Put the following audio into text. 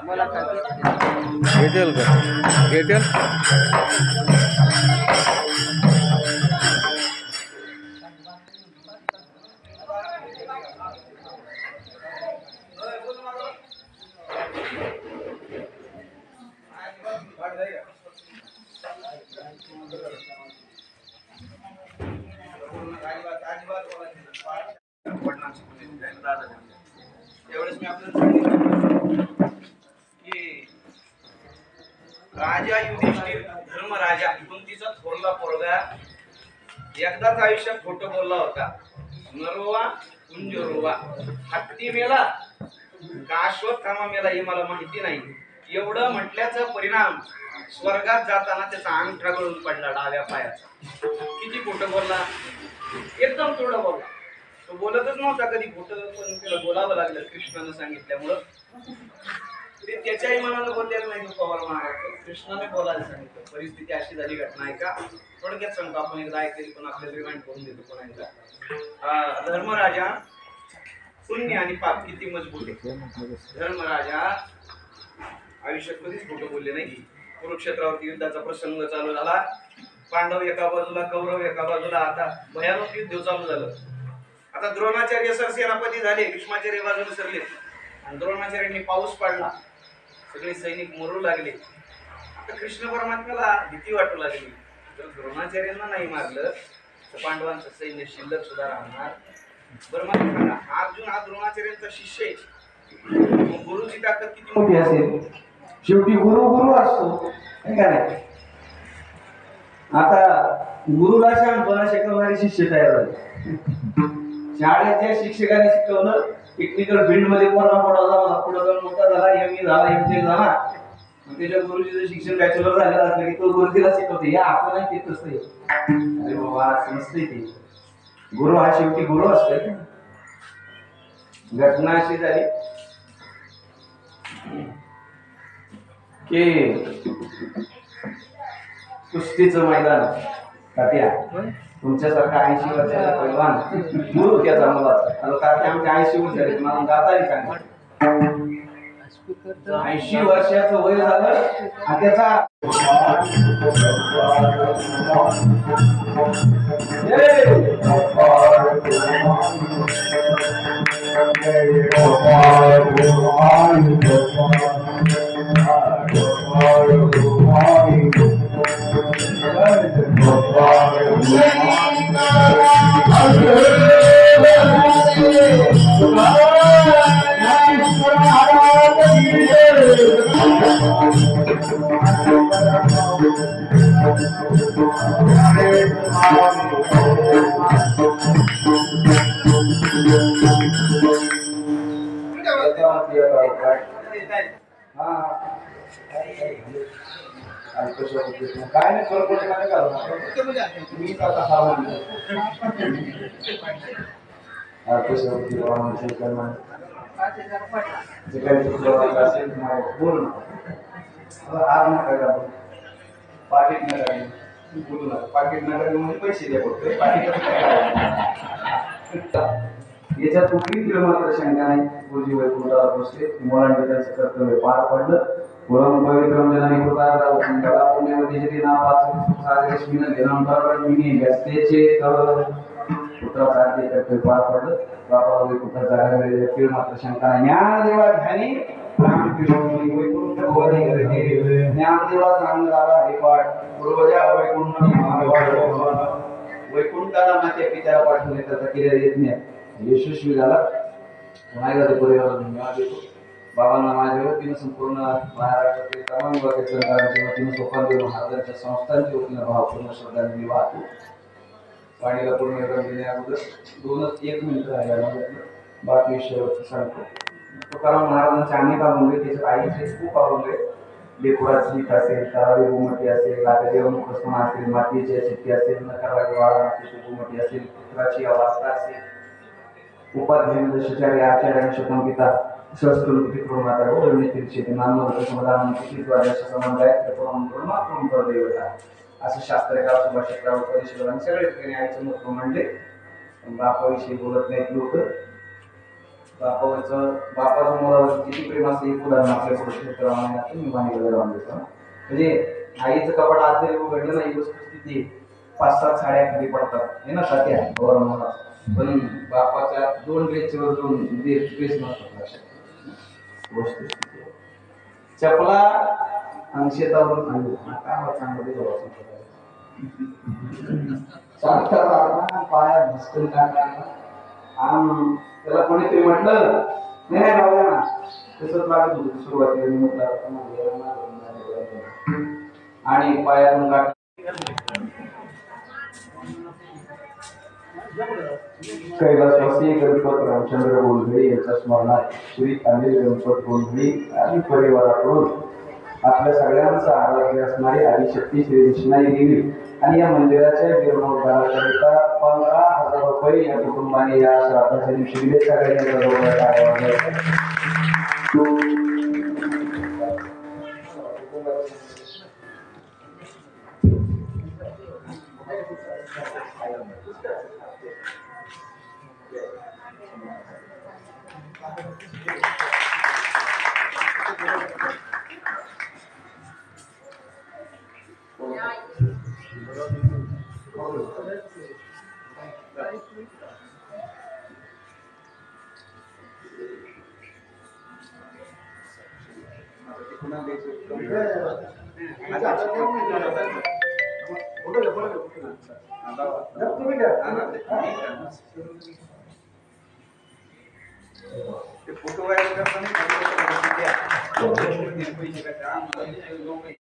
मला काय भेटेल का? भेटेल. राजा युधिष्ठिर धर्मराजा कुंतीचा थोरला पोरगा एकदाच आयुष्यात खोटं बोलला होता. नरोवा कुंजरोवा, हत्ती मेला का अश्वत्थामा मेला हे मला माहिती नाही. एवढं म्हटल्याचा परिणाम स्वर्गात जाताना त्याचा अंगठा गळून पडला डाव्या पायाचा. किती खोटं बोलला, एकदम थोडं बोलला. तो बोलतच नव्हता कधी खोटं, पण त्याला बोलावं लागलं कृष्णानं सांगितल्यामुळं. ते त्याच्याही मनानं बोललेलं नाही. तो पवार महाराज कृष्णाने बोलायला सांगितलं. परिस्थिती अशी झाली, घटना आहे का थोडक्यात सांगतो. आपण एकदा ऐकली पण आपल्याला रिमाइंड करून देतो पुन्हा एकदा. धर्मराजा पुण्य आणि पाप किती मजबूत आहे. धर्मराजा आयुष्यात कधीच खोटं बोलले नाही. कुरुक्षेत्रावरती युद्धाचा प्रसंग चालू झाला. पांडव एका बाजूला, कौरव एका बाजूला. आता भयानक युद्ध चालू झालं. आता द्रोणाचार्य सरसेनापती झाले, भीष्माचार्य बाजूला सरले. आणि द्रोणाचार्यांनी पाऊस पाडला, सगळे सैनिक मरू लागले. आता कृष्ण परमात्म्याला भीती वाटू लागली, जर द्रोणाचार्यांना नाही मारलं तर पांडवांचं सैन्य शिल्लक सुद्धा राहणार. बरं मला सांगा, अर्जुन हा द्रोणाचार्यांचा शिष्य आहे. गुरुची ताकद किती मोठी असेल. शेवटी गुरु गुरु असतो का नाही. आता गुरुला शांतपणा शिकवणारे शिष्य तयार झाले. शाळेत ज्या शिक्षकाने शिकवलं, टेक्निकल फील्ड मध्ये पुढे जाऊन मोठा झाला, एम.ए. झाला, एम.टेक झाला. त्याच्या गुरुजीचं शिक्षण बॅचलर झालेलं असलं की तो गुरुजीला शिकवते. या असं नाही, ते तसं आहे. अरे बाबा असं नसते ते. गुरु हा शेवटी गुरु असतोय. घटना अशी झाली की कुस्तीचं मैदान तात्या, तुमच्यासारखा 80 वर्षाचा पैलवान गुरु त्याचा मला तात्या आमच्या 80 वर्ष झाले, मला गाताही सांगा. 80 वर्षाचं वय झालं आणि त्याचा काय नाही फरक पडत नाही का मी आता पाकिट नगर पैसे द्या याच्यात कुठलीच मात्र शंका नाही. गुरुजी वैकुंठावर बसले, मुलांनी त्यांचं कर्तव्य पार पडलं. पुरम पवित्रम जनानी कृतार्थ संकला पुण्यवती जतीना पाच सागरेश्मीन जन्मपर्वण मिनी व्यस्तेचे पुत्रासारखे कर्तव्य पार पडलं. बाबा वैकुंठात जागा वेळेला तीळ मात्र शंका नाही. ज्ञानदेवा ध्यानी रामकृष्ण वैकुंठ भवनी करते. ज्ञानदेवा सांगणारा हे पाठ पूर्वजा वैकुंठ वैकुंठाला माझ्या पित्याला पाठवले, त्याचा केलेला यज्ञ यशस्वी झाला. पुन्हा एकदा परिवाराला धन्यवाद देतो. बाबांना माझ्या वतीनं संपूर्ण महाराष्ट्रातील तमाम विभागातील सरकारांच्या वतीनं सोपानदेव महाराजांच्या संस्थांच्या वतीनं भावपूर्ण श्रद्धांजली वाहतो. वाणीला पूर्ण एकदम देण्या अगोदर एक मिनिटं राहिला बाकी विषयावरती सांगतो. तुकाराम महाराजांचे अनेक अभंग आहेत, त्याच्या आईचे खूप अभंग आहेत. लेकुराची गीत असेल, तारावी घुमटी असेल, लाकडी मुखस्तमा असेल, मातीची शिट्टी असेल, नकाराची वाळा मातीची घुमटी असेल, पुत्राची अवस्था असेल, उपाध्याय दशाचार्य आचार्य शतंपिता सहस्त्रमुखी प्रमाता ओळणीतील शेती नामोदक समाधान किती द्वाराच्या संबंध आहे त्याप्रमाणे मातृ देवता असं शास्त्रकार सुभाषितराव परिषद सगळे ठिकाणी आईचं महत्व म्हणले. बापाविषयी बोलत नाहीत लोक. बापाचं मुलावर किती प्रेम असते एक उदाहरण आपल्या पुढे शेतकऱ्यांना मी माहिती लावून देतो. म्हणजे आईचं कपाट आज जरी उघडलं नाही वस्तुस्थिती 5-7 साड्या खाली पडतात हे ना साध्या गौरव पण बापाच्या 2 ड्रेसवर 2 ड्रेस नसतात. वस्तुस्थिती चपला आणि शेतावरून आणली काय चांगलं सांगतात पाया भस्कन टाका आणि त्याला कोणीतरी म्हटलं नाही नाही राहू द्या ना तसंच लागत होतं सुरुवातीला मी म्हटलं आणि पायातून काढ कैलासवासी गणपत रामचंद्र गोंधळी यांच्या स्मरणात श्री अनिल गणपत गोंधळी आणि परिवाराकडून आपल्या सगळ्यांचा आराध्य असणारी आदिशक्ती श्री कृष्णाई देवी आणि या मंदिराच्या जीर्णोद्धाराकरिता 15,000 रुपये या कुटुंबाने या श्राद्धाच्या दिवशी दिले. सगळ्यांनी फोटो व्हायरल करताना